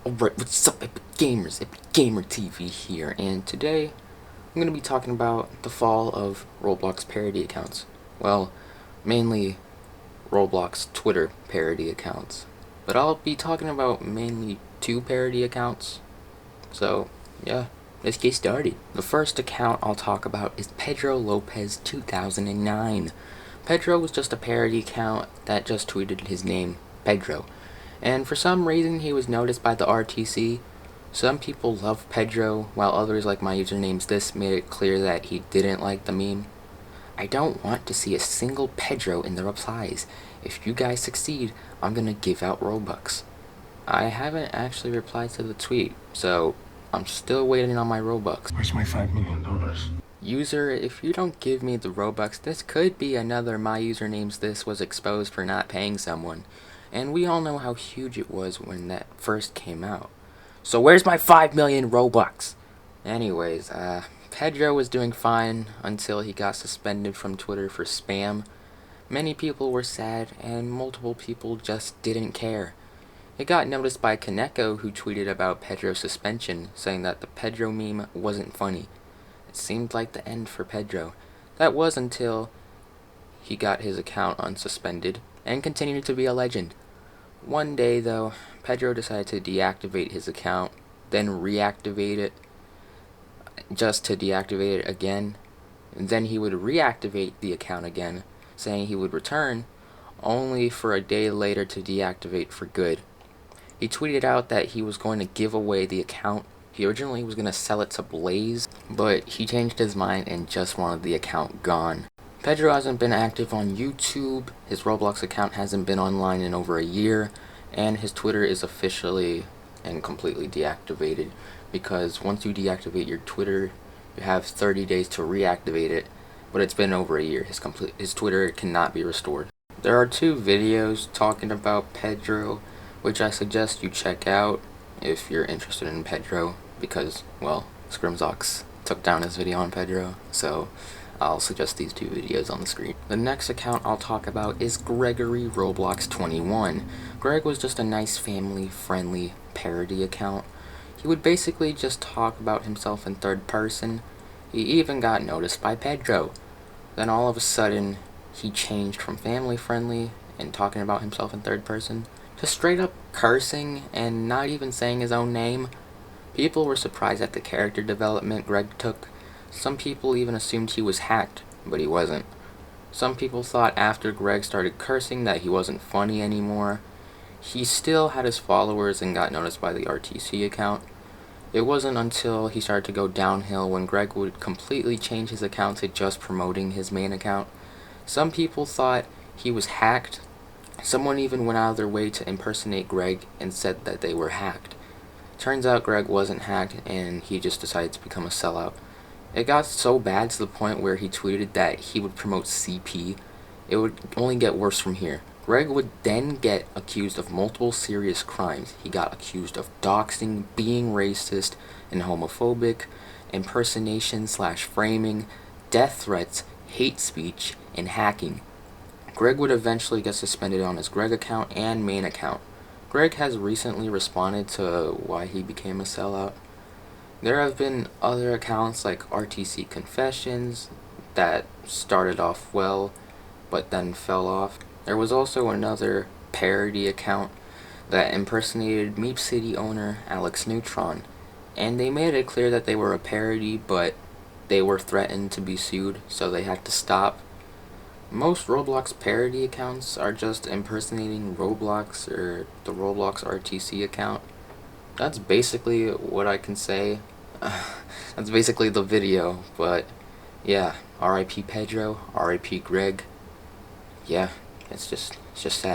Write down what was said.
Alright, what's up, Epic Gamers? Epic Gamer TV here, and today I'm going to be talking about the fall of Roblox parody accounts. Well, mainly Roblox Twitter parody accounts. But I'll be talking about mainly two parody accounts. So, yeah, let's get started. The first account I'll talk about is Pedro Lopez 2009. Pedro was just a parody account that just tweeted his name, Pedro. And for some reason he was noticed by the RTC. Some people love Pedro, while others, like my usernames this, made it clear that he didn't like the meme. I don't want to see a single Pedro in the replies. If you guys succeed, I'm gonna give out Robux. I haven't actually replied to the tweet, so I'm still waiting on my Robux. Where's my $5 million? User, if you don't give me the Robux, this could be another my usernames this was exposed for not paying someone. And we all know how huge it was when that first came out. So where's my 5 million Robux? Anyways, Pedro was doing fine until he got suspended from Twitter for spam. Many people were sad, and multiple people just didn't care. It got noticed by Kaneko, who tweeted about Pedro's suspension, saying that the Pedro meme wasn't funny. It seemed like the end for Pedro. That was until he got his account unsuspended and continued to be a legend. One day, though, Pedro decided to deactivate his account, then reactivate it, just to deactivate it again. And then he would reactivate the account again, saying he would return, only for a day later to deactivate for good. He tweeted out that he was going to give away the account. He originally was going to sell it to Blaze, but he changed his mind and just wanted the account gone. Pedro hasn't been active on YouTube, his Roblox account hasn't been online in over a year, and his Twitter is officially and completely deactivated, because once you deactivate your Twitter, you have 30 days to reactivate it, but it's been over a year. His Twitter cannot be restored. There are two videos talking about Pedro, which I suggest you check out if you're interested in Pedro, because, well, Scrimzox took down his video on Pedro, so I'll suggest these two videos on the screen. The next account I'll talk about is Gregory Roblox 21. Greg was just a nice family-friendly parody account. He would basically just talk about himself in third person. He even got noticed by Pedro. Then all of a sudden, he changed from family-friendly and talking about himself in third person to straight up cursing and not even saying his own name. People were surprised at the character development Greg took. Some people even assumed he was hacked, but he wasn't. Some people thought after Greg started cursing that he wasn't funny anymore. He still had his followers and got noticed by the RTC account. It wasn't until he started to go downhill when Greg would completely change his account to just promoting his main account. Some people thought he was hacked. Someone even went out of their way to impersonate Greg and said that they were hacked. Turns out Greg wasn't hacked, and he just decided to become a sellout. It got so bad to the point where he tweeted that he would promote CP. It would only get worse from here. Greg would then get accused of multiple serious crimes. He got accused of doxing, being racist and homophobic, impersonation/framing, death threats, hate speech, and hacking. Greg would eventually get suspended on his Greg account and main account. Greg has recently responded to why he became a sellout. There have been other accounts like RTC Confessions that started off well, but then fell off. There was also another parody account that impersonated Meep City owner Alex Neutron, and they made it clear that they were a parody, but they were threatened to be sued, so they had to stop. Most Roblox parody accounts are just impersonating Roblox or the Roblox RTC account. That's basically what I can say. That's basically the video, but yeah, RIP Pedro, RIP Greg. Yeah, it's just sad.